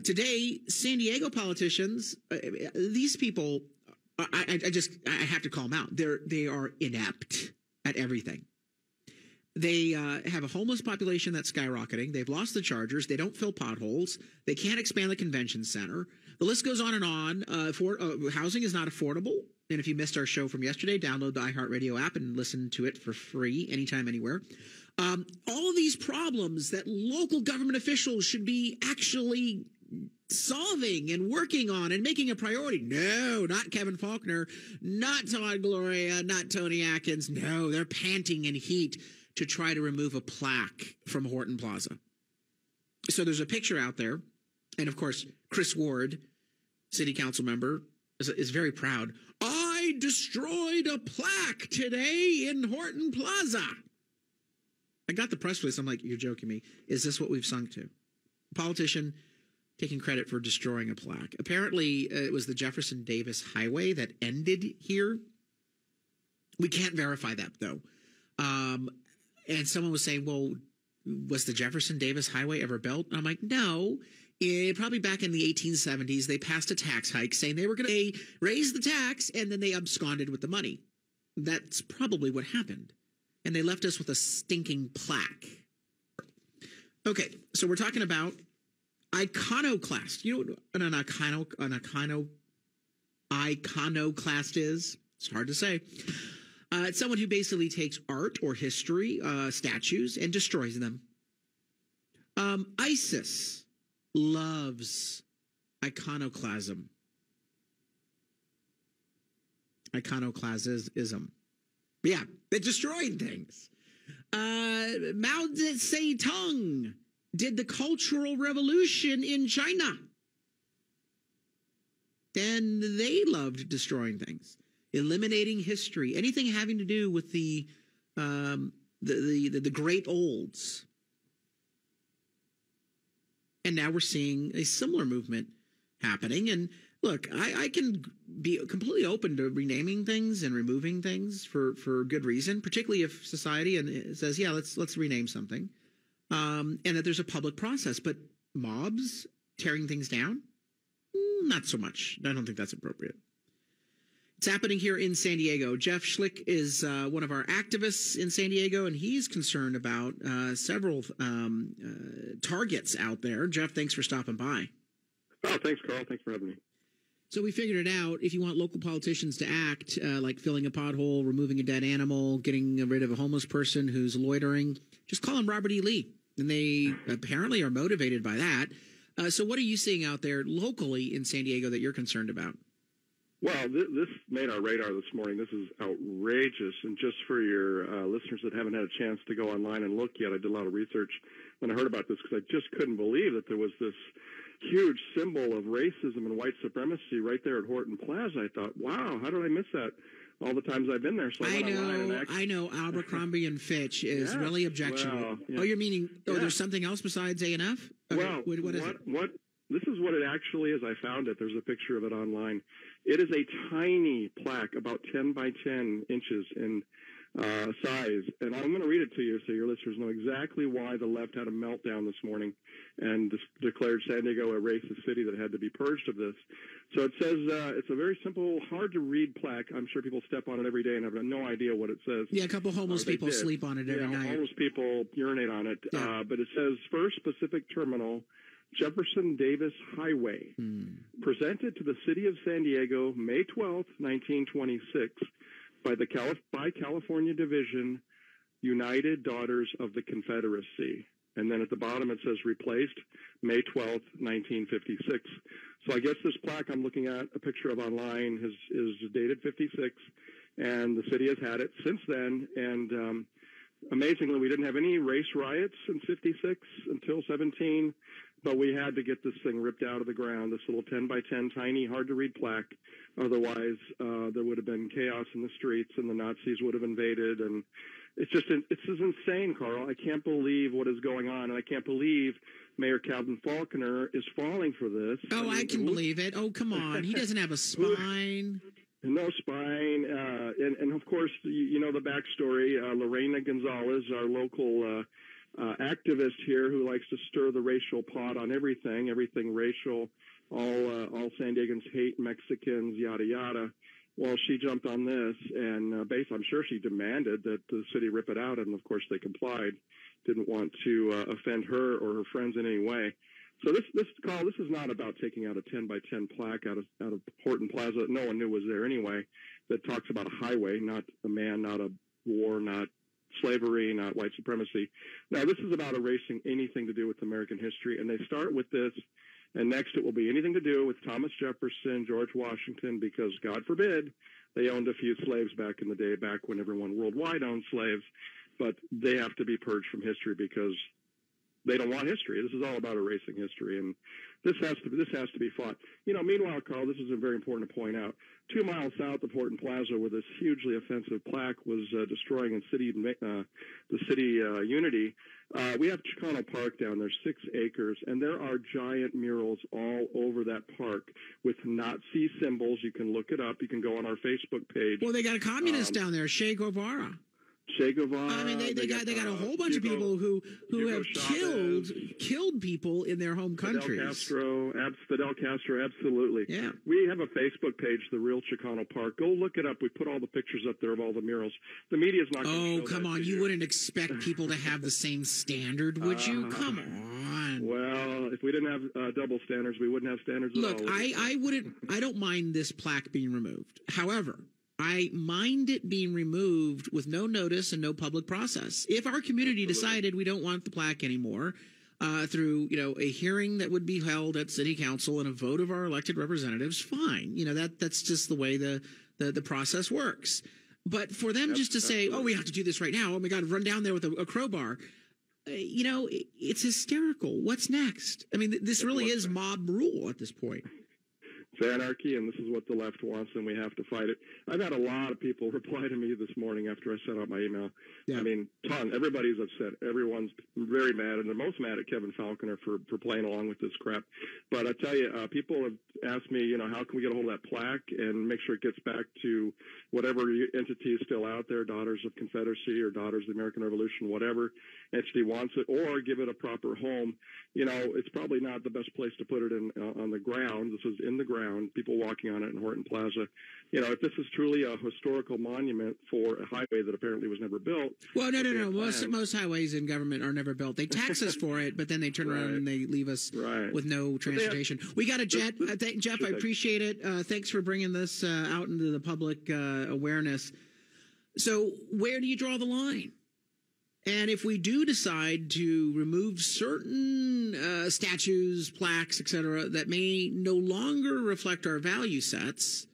Today, San Diego politicians, these people, I have to call them out. They are inept at everything. They have a homeless population that's skyrocketing. They've lost the Chargers. They don't fill potholes. They can't expand the convention center. The list goes on and on. Housing is not affordable. And if you missed our show from yesterday, download the iHeartRadio app and listen to it for free anytime, anywhere. All of these problems that local government officials should be actually solving and working on and making a priority. No, not Kevin Faulconer, not Todd Gloria, not Tony Atkins. No, they're panting in heat to try to remove a plaque from Horton Plaza. So there's a picture out there. And of course, Chris Ward, city council member, is very proud. I destroyed a plaque today in Horton Plaza. I got the press release. I'm like, you're joking me. Is this what we've sunk to? Politician taking credit for destroying a plaque. Apparently, it was the Jefferson Davis Highway that ended here. We can't verify that, though. And someone was saying, well, was the Jefferson Davis Highway ever built? And I'm like, no. Probably back in the 1870s, they passed a tax hike saying they were going to raise the tax, and then they absconded with the money. That's probably what happened. And they left us with a stinking plaque. Okay, so we're talking about iconoclast. You know what an iconoclast is? It's hard to say. It's someone who basically takes art or history, statues, and destroys them. ISIS loves iconoclasm. Iconoclasm. Yeah, they're destroying things. Mao Zedong did the Cultural Revolution in China. And they loved destroying things, eliminating history, anything having to do with the great olds. And now we're seeing a similar movement happening. And look, I can be completely open to renaming things and removing things for good reason, particularly if society says, yeah, let's rename something, and that there's a public process. But mobs tearing things down, not so much. I don't think that's appropriate. It's happening here in San Diego. Jeff Schwilk is one of our activists in San Diego, and he's concerned about several targets out there. Jeff, thanks for stopping by. Oh, thanks, Carl. Thanks for having me. So we figured it out. If you want local politicians to act, like filling a pothole, removing a dead animal, getting rid of a homeless person who's loitering, just call them Robert E. Lee. And they apparently are motivated by that. So what are you seeing out there locally in San Diego that you're concerned about? Well, this made our radar this morning. This is outrageous. And just for your listeners that haven't had a chance to go online and look yet, I did a lot of research when I heard about this because I just couldn't believe that there was this huge symbol of racism and white supremacy right there at Horton Plaza. I thought, wow, how did I miss that all the times I've been there? So I know Abercrombie and Fitch is really objectionable. Well, yeah. Oh, you're meaning, there's something else besides A&F? Okay, well, what is it? This is what it actually is. I found it. There's a picture of it online. It is a tiny plaque, about 10 by 10 inches in size. And I'm going to read it to you so your listeners know exactly why the left had a meltdown this morning and declared San Diego a racist city that had to be purged of this. So it says, it's a very simple, hard to read plaque. I'm sure people step on it every day and have no idea what it says. Yeah, a couple homeless people sleep on it every night. Homeless people urinate on it. Yeah. But it says First Pacific Terminal, Jefferson Davis Highway, presented to the city of San Diego, May 12th, 1926, by California Division, United Daughters of the Confederacy. And then at the bottom it says replaced May 12th, 1956. So I guess this plaque I'm looking at a picture of online is dated 56, and the city has had it since then. And amazingly, we didn't have any race riots in 56 until 17. But we had to get this thing ripped out of the ground, this little 10 by 10 tiny, hard-to-read plaque. Otherwise, there would have been chaos in the streets and the Nazis would have invaded. And it's just insane, Carl. I can't believe what is going on. And I can't believe Mayor Calvin Faulconer is falling for this. Oh, I can believe it. Oh, come on. He doesn't have a spine. No spine. And of course, you know the backstory. Lorena Gonzalez, our local activist here who likes to stir the racial pot on everything racial. All San Diegans hate Mexicans, yada yada. Well, she jumped on this, and I'm sure she demanded that the city rip it out, and of course they complied. Didn't want to offend her or her friends in any way. So this is not about taking out a 10 by 10 plaque out of Horton Plaza that no one knew was there anyway. That talks about a highway, not a man, not a war, not slavery, not white supremacy. Now this is about erasing anything to do with American history, and they start with this. And next it will be anything to do with Thomas Jefferson, George Washington, because God forbid they owned a few slaves back in the day, back when everyone worldwide owned slaves. But they have to be purged from history because they don't want history. This is all about erasing history, and this has to be fought. Meanwhile, Carl, this is very important to point out. 2 miles south of Horton Plaza, where this hugely offensive plaque was destroying the city unity, we have Chicano Park down there, 6 acres, and there are giant murals all over that park with Nazi symbols. You can look it up. You can go on our Facebook page. Well, they got a communist down there, Che Guevara. Che Guevara. I mean, they got a whole bunch of people who have killed people in their home countries. Fidel Castro, absolutely. Yeah. We have a Facebook page, The Real Chicano Park. Go look it up. We put all the pictures up there of all the murals. The media's not going to show that. Oh, come on. You wouldn't expect people to have the same standard, would you? Come on. Well, if we didn't have double standards, we wouldn't have standards at all. Look, I don't mind this plaque being removed. However, I mind it being removed with no notice and no public process. If our community decided we don't want the plaque anymore, through a hearing that would be held at City Council and a vote of our elected representatives, fine. That's just the way the process works. But for them just to say, "Oh, we have to do this right now. Oh my God, run down there with a crowbar," it's hysterical. What's next? I mean, this really is mob rule at this point. It's anarchy, and this is what the left wants, and we have to fight it. I've had a lot of people reply to me this morning after I sent out my email. Yeah. I mean, everybody's upset. Everyone's very mad, and they're most mad at Kevin Falconer for playing along with this crap. But I tell you, people have asked me, how can we get a hold of that plaque and make sure it gets back to whatever entity is still out there, Daughters of Confederacy or Daughters of the American Revolution, whatever entity wants it, or give it a proper home. It's probably not the best place to put it on the ground. This is in the ground. People walking on it in Horton Plaza. If this is truly a historical monument for a highway that apparently was never built. Well, no. Most highways in government are never built. They tax us for it, but then they turn around and they leave us with no transportation. We got a jet. Jeff, I appreciate it. Thanks for bringing this out into the public awareness. So where do you draw the line? And if we do decide to remove certain statues, plaques, etc., that may no longer reflect our value sets,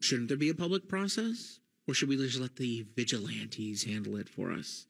shouldn't there be a public process? Or should we just let the vigilantes handle it for us?